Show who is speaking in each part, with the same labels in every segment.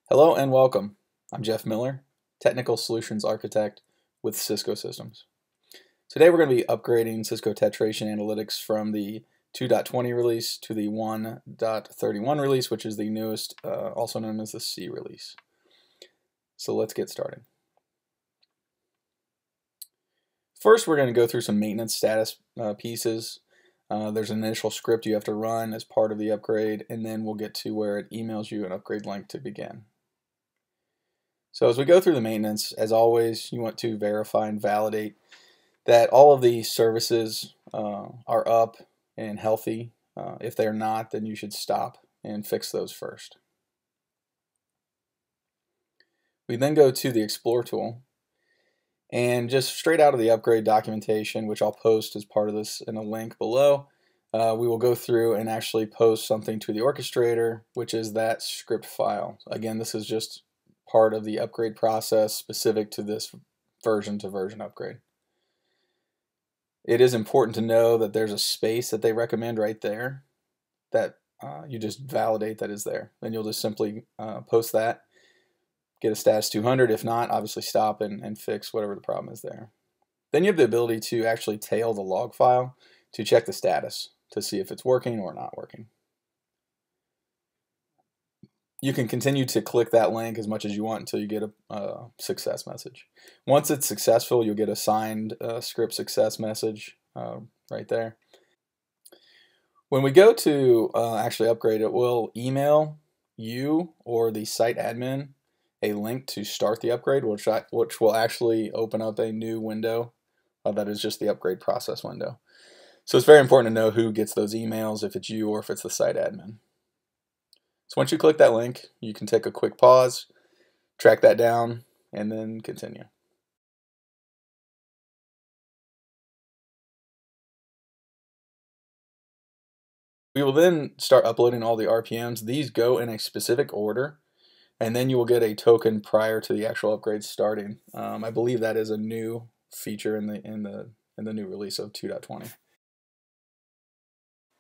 Speaker 1: Hello and welcome. I'm Jeff Miller, Technical Solutions Architect with Cisco Systems. Today we're going to be upgrading Cisco Tetration Analytics from the 2.20 release to the 1.31 release, which is the newest, also known as the C release. So let's get started. First, we're going to go through some maintenance status pieces. There's an initial script you have to run as part of the upgrade, and then we'll get to where it emails you an upgrade link to begin. So as we go through the maintenance, as always, you want to verify and validate that all of the services are up and healthy. If they're not, then you should stop and fix those first. We then go to the Explore tool, and just straight out of the upgrade documentation, which I'll post as part of this in a link below, we will go through and actually post something to the orchestrator, which is that script file. Again, this is just part of the upgrade process specific to this version to version upgrade. It is important to know that there's a space that they recommend right there that you just validate that is there. Then you'll just simply post that, get a status 200. If not, obviously stop and fix whatever the problem is there. Then you have the ability to actually tail the log file to check the status to see if it's working or not working. You can continue to click that link as much as you want until you get a success message. Once it's successful, you'll get a signed script success message right there. When we go to actually upgrade, it will email you or the site admin a link to start the upgrade, which will actually open up a new window that is just the upgrade process window. So it's very important to know who gets those emails, if it's you or if it's the site admin. So once you click that link, you can take a quick pause, track that down, and then continue. We will then start uploading all the RPMs. These go in a specific order, and then you will get a token prior to the actual upgrade starting. I believe that is a new feature in the new release of 2.20.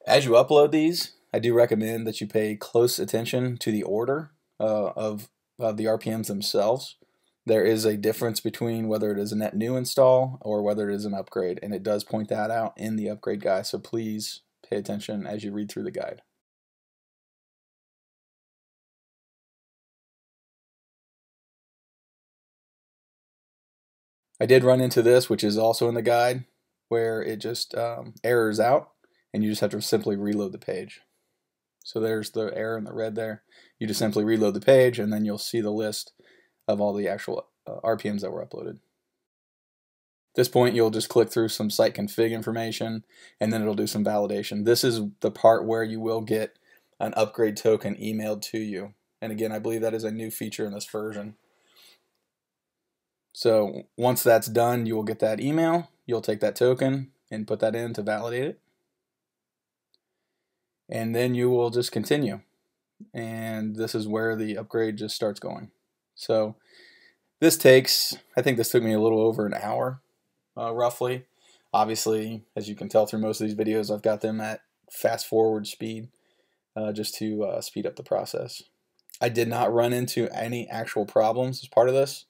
Speaker 1: As you upload these, I do recommend that you pay close attention to the order of the RPMs themselves. There is a difference between whether it is a net new install or whether it is an upgrade, and it does point that out in the upgrade guide, so please pay attention as you read through the guide. I did run into this, which is also in the guide, where it just errors out, and you just have to simply reload the page. So there's the error in the red there. You just simply reload the page, and then you'll see the list of all the actual RPMs that were uploaded. At this point, you'll just click through some site config information, and then it'll do some validation. This is the part where you will get an upgrade token emailed to you. And again, I believe that is a new feature in this version. So once that's done, you will get that email. You'll take that token and put that in to validate it. And then you will just continue. And this is where the upgrade just starts going. So this takes, I think this took me a little over an hour, roughly. Obviously, as you can tell through most of these videos, I've got them at fast forward speed just to speed up the process. I did not run into any actual problems as part of this.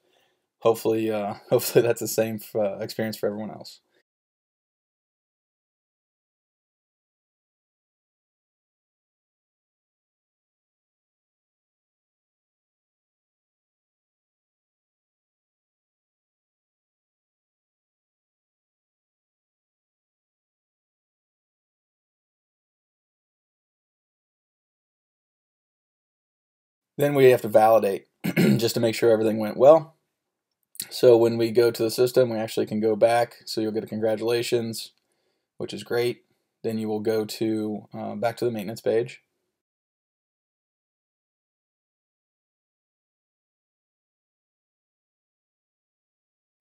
Speaker 1: Hopefully that's the same experience for everyone else. Then we have to validate just to make sure everything went well. So when we go to the system, we actually can go back. So you'll get a congratulations, which is great. Then you will go to back to the maintenance page.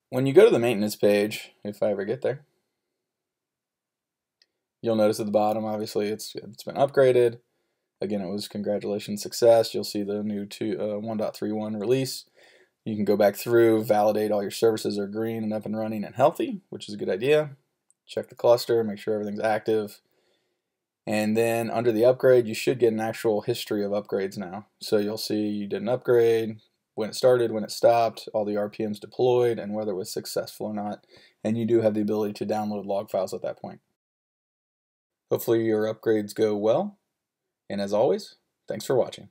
Speaker 1: When you go to the maintenance page, if I ever get there, you'll notice at the bottom, obviously, it's been upgraded. Again, it was congratulations, success. You'll see the new 1.31 release. You can go back through, validate all your services are green and up and running and healthy, which is a good idea. Check the cluster, make sure everything's active. And then under the upgrade, you should get an actual history of upgrades now. So you'll see you did an upgrade, when it started, when it stopped, all the RPMs deployed, and whether it was successful or not. And you do have the ability to download log files at that point. Hopefully your upgrades go well. And as always, thanks for watching.